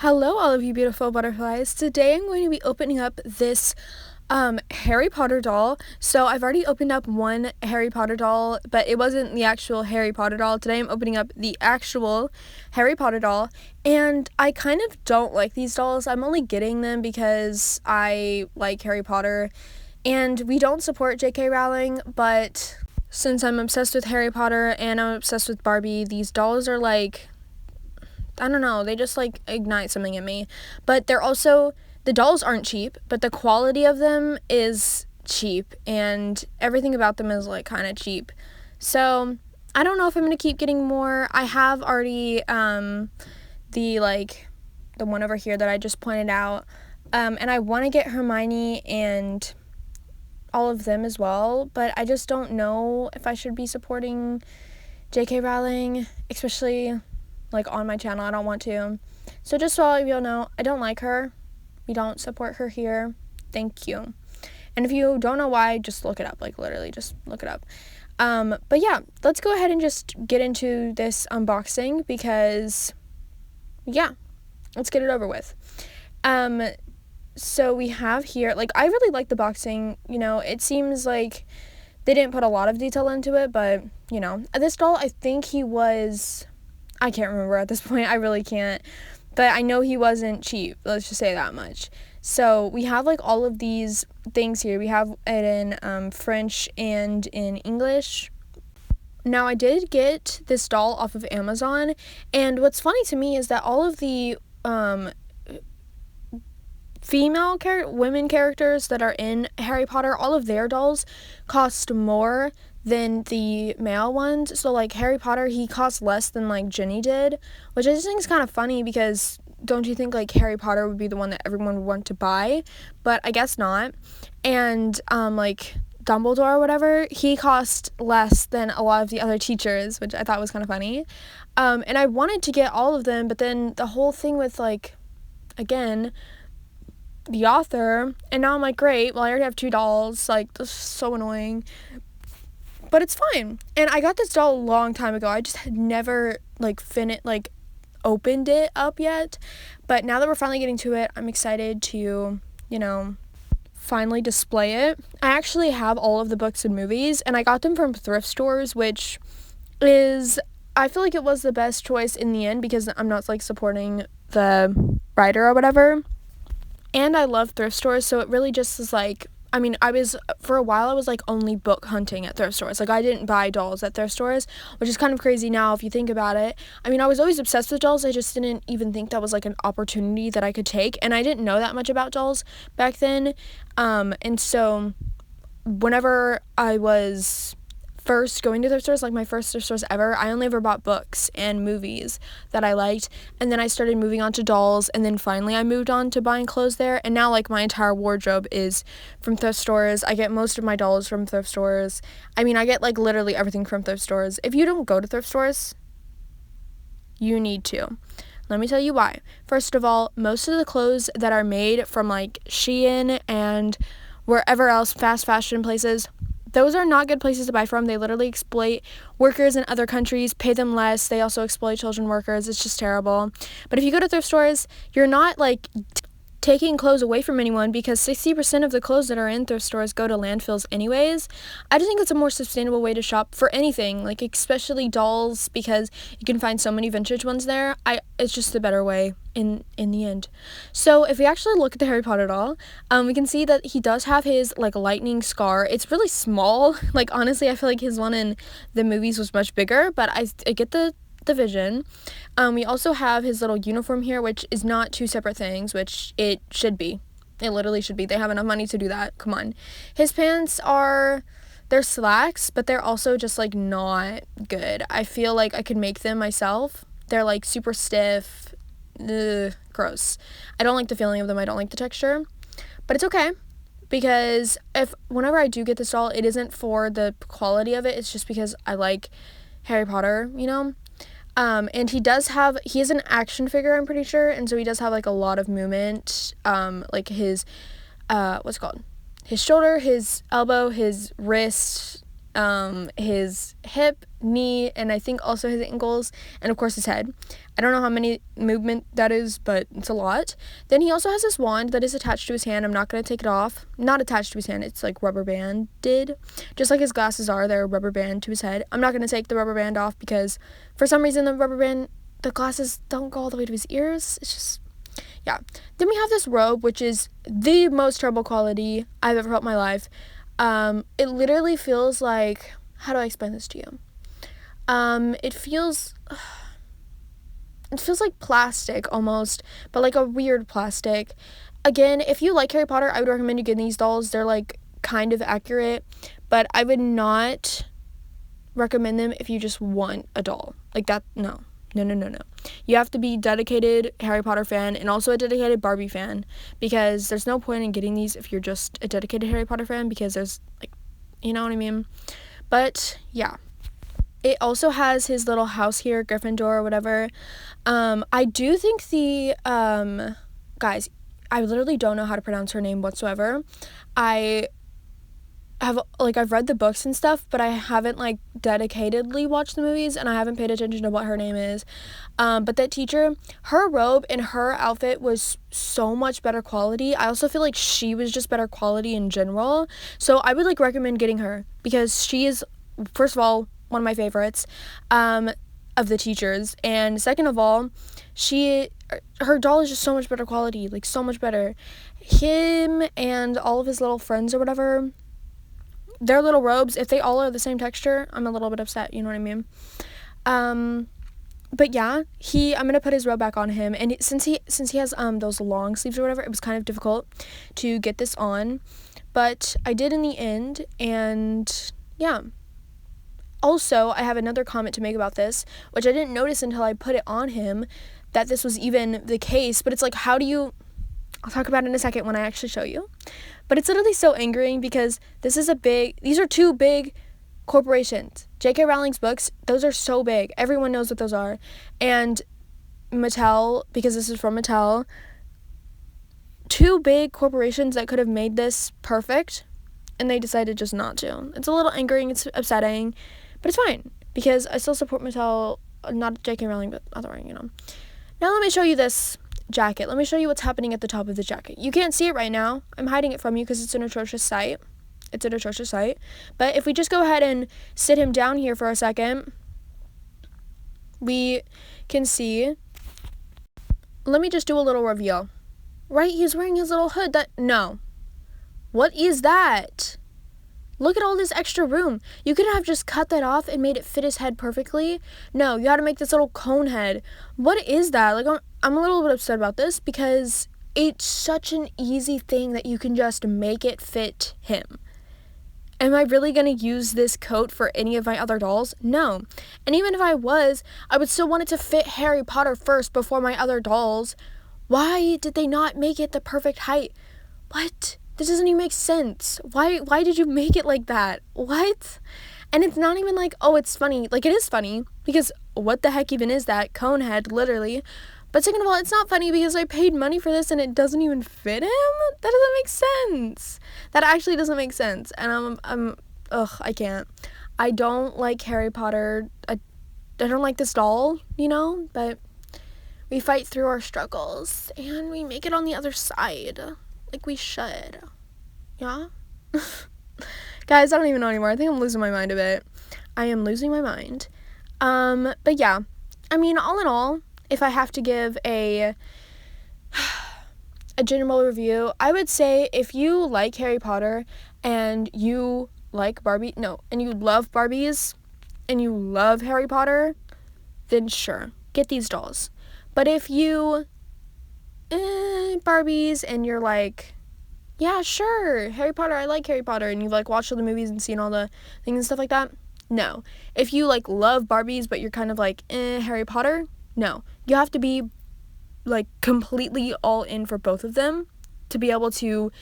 Hello, all of you beautiful butterflies. Today I'm going to be opening up this Harry Potter doll. So I've already opened up one Harry Potter doll, but it wasn't the actual Harry Potter doll. Today I'm opening up the actual Harry Potter doll, and I kind of don't like these dolls. I'm only getting them because I like Harry Potter, and we don't support J.K. Rowling, but since I'm obsessed with Harry Potter and I'm obsessed with Barbie, these dolls are like, I don't know, they just like ignite something in me. But they're also, the dolls aren't cheap, but the quality of them is cheap, and everything about them is like kind of cheap. So I don't know if I'm gonna keep getting more. I have already the one over here that I just pointed out, and I want to get Hermione and all of them as well, but I just don't know if I should be supporting J.K. Rowling, especially like on my channel. I don't want to. So just so all of you know, I don't like her. We don't support her here. Thank you. And if you don't know why, just look it up. Like literally just look it up. But yeah, let's go ahead and just get into this unboxing because yeah, let's get it over with. So we have here, like, I really like the boxing. You know, it seems like they didn't put a lot of detail into it, but you know, this doll, I think he was, I can't remember at this point. I really can't. But I know he wasn't cheap. Let's just say that much. So we have like all of these things here. We have it in French and in English. Now, I did get this doll off of Amazon. And what's funny to me is that all of the women characters that are in Harry Potter, all of their dolls cost more than the male ones. So like Harry Potter, he costs less than like Ginny did, which I just think is kind of funny because don't you think like Harry Potter would be the one that everyone would want to buy? But I guess not. And like Dumbledore or whatever, he cost less than a lot of the other teachers, which I thought was kind of funny. And I wanted to get all of them, but then the whole thing with like, again, the author, and now I'm like, great, well I already have 2 dolls, like this is so annoying. But it's fine. And I got this doll a long time ago. I just had never opened it up yet. But now that we're finally getting to it, I'm excited to, you know, finally display it. I actually have all of the books and movies, and I got them from thrift stores, which is, I feel like it was the best choice in the end because I'm not like supporting the writer or whatever. And I love thrift stores, so it really just is like, I mean, for a while I was like only book hunting at thrift stores. Like I didn't buy dolls at thrift stores, which is kind of crazy now if you think about it. I mean, I was always obsessed with dolls. I just didn't even think that was like an opportunity that I could take. And I didn't know that much about dolls back then. And so whenever I was first going to thrift stores, like my first thrift stores ever, I only ever bought books and movies that I liked, and then I started moving on to dolls, and then finally I moved on to buying clothes there, and now like my entire wardrobe is from thrift stores. I get most of my dolls from thrift stores. I mean, I get like literally everything from thrift stores. If you don't go to thrift stores, you need to. Let me tell you why. First of all, most of the clothes that are made from like Shein and wherever else, fast fashion places, those are not good places to buy from. They literally exploit workers in other countries, pay them less. They also exploit children workers. It's just terrible. But if you go to thrift stores, you're not like taking clothes away from anyone because 60% of the clothes that are in thrift stores go to landfills anyways. I just think it's a more sustainable way to shop for anything, like especially dolls, because you can find so many vintage ones there. It's just the better way in the end. So if we actually look at the Harry Potter doll, we can see that he does have his like lightning scar. It's really small. Like honestly, I feel like his one in the movies was much bigger, but I get the vision. We also have his little uniform here, which is not 2 separate things, which it should be. It literally should be. They have enough money to do that. Come on. His pants they're slacks, but they're also just like not good. I feel like I could make them myself. They're like super stiff. Ugh, gross. I don't like the feeling of them. I don't like the texture, but it's okay because whenever I do get this doll, it isn't for the quality of it. It's just because I like Harry Potter, you know? And he is an action figure, I'm pretty sure, and so he does have like a lot of movement, like his, what's it called? His shoulder, his elbow, his wrist, his hip, knee, and I think also his ankles, and of course his head. I don't know how many movement that is, but it's a lot. Then he also has this wand that is attached to his hand. I'm not going to take it off. Not attached to his hand. It's like rubber banded. Just like his glasses are. They're a rubber band to his head. I'm not going to take the rubber band off because for some reason the glasses don't go all the way to his ears. It's just, yeah. Then we have this robe, which is the most terrible quality I've ever felt in my life. It literally feels like, how do I explain this to you? It feels like plastic almost, but like a weird plastic. Again, if you like Harry Potter, I would recommend you getting these dolls. They're like kind of accurate, but I would not recommend them if you just want a doll. Like that, no. You have to be dedicated Harry Potter fan and also a dedicated Barbie fan, because there's no point in getting these if you're just a dedicated Harry Potter fan, because there's like, you know what I mean? But yeah. It also has his little house here, Gryffindor or whatever. I do think the, guys, I literally don't know how to pronounce her name whatsoever. I've read the books and stuff, but I haven't, like, dedicatedly watched the movies, and I haven't paid attention to what her name is. But that teacher, her robe and her outfit was so much better quality. I also feel like she was just better quality in general. So I would, like, recommend getting her, because she is, first of all, one of my favorites of the teachers, and second of all, her doll is just so much better quality, like so much better. Him and all of his little friends or whatever, their little robes, if they all are the same texture, I'm a little bit upset, you know what I mean? But yeah, I'm gonna put his robe back on him, and since he has those long sleeves or whatever, it was kind of difficult to get this on, but I did in the end, and yeah. Also, I have another comment to make about this, which I didn't notice until I put it on him, that this was even the case. But it's like, I'll talk about it in a second when I actually show you. But it's literally so angering because these are two big corporations. J.K. Rowling's books, those are so big. Everyone knows what those are. And Mattel, because this is from Mattel, two big corporations that could have made this perfect, and they decided just not to. It's a little angering, it's upsetting. But it's fine, because I still support Mattel, not J.K. Rowling, but other, you know. Now let me show you this jacket. Let me show you what's happening at the top of the jacket. You can't see it right now. I'm hiding it from you because it's an atrocious sight. But if we just go ahead and sit him down here for a second, we can see. Let me just do a little reveal. Right, he's wearing his little hood. No. What is that? Look at all this extra room. You could have just cut that off and made it fit his head perfectly. No, you had to make this little cone head. What is that? Like, I'm a little bit upset about this because it's such an easy thing that you can just make it fit him. Am I really going to use this coat for any of my other dolls? No. And even if I was, I would still want it to fit Harry Potter first before my other dolls. Why did they not make it the perfect height? What? This doesn't even make sense. Why did you make it like that? What? And it's not even like, oh, it's funny. Like, it is funny, because what the heck even is that? Cone head, literally. But second of all, it's not funny because I paid money for this and it doesn't even fit him? That doesn't make sense. That actually doesn't make sense. And I can't. I don't like Harry Potter. I don't like this doll, you know? But we fight through our struggles and we make it on the other side. Like we should. Yeah? Guys, I don't even know anymore. I think I'm losing my mind a bit. I am losing my mind. But yeah. I mean, all in all, if I have to give a general review, I would say if you like Harry Potter and you like Barbie, and you love Barbies and you love Harry Potter, then sure, get these dolls. But if you Barbies and you're like, yeah, sure, Harry Potter, I like Harry Potter, and you've like watched all the movies and seen all the things and stuff like that, no. If you like love Barbies but you're kind of like Harry Potter, no. You have to be like completely all in for both of them to be able to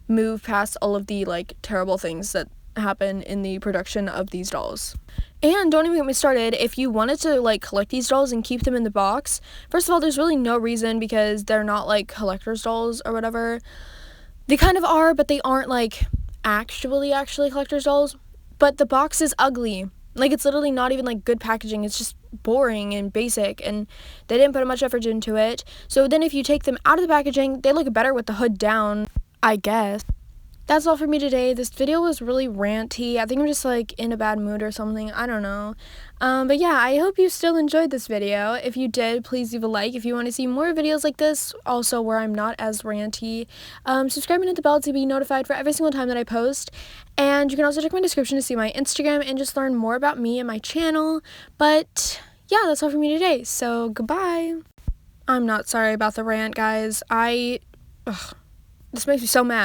move past all of the like terrible things that happen in the production of these dolls. And don't even get me started, if you wanted to like collect these dolls and keep them in the box, first of all, there's really no reason because they're not like collector's dolls or whatever. They kind of are, but they aren't like actually collector's dolls. But the box is ugly. Like, it's literally not even, like, good packaging. It's just boring and basic, and they didn't put much effort into it. So then if you take them out of the packaging, they look better with the hood down, I guess. That's all for me today. This video was really ranty. I think I'm just, like, in a bad mood or something. I don't know. But yeah, I hope you still enjoyed this video. If you did, please leave a like. If you want to see more videos like this, also where I'm not as ranty, subscribe and hit the bell to be notified for every single time that I post. And you can also check my description to see my Instagram and just learn more about me and my channel. But yeah, that's all for me today. So goodbye. I'm not sorry about the rant, guys. This makes me so mad.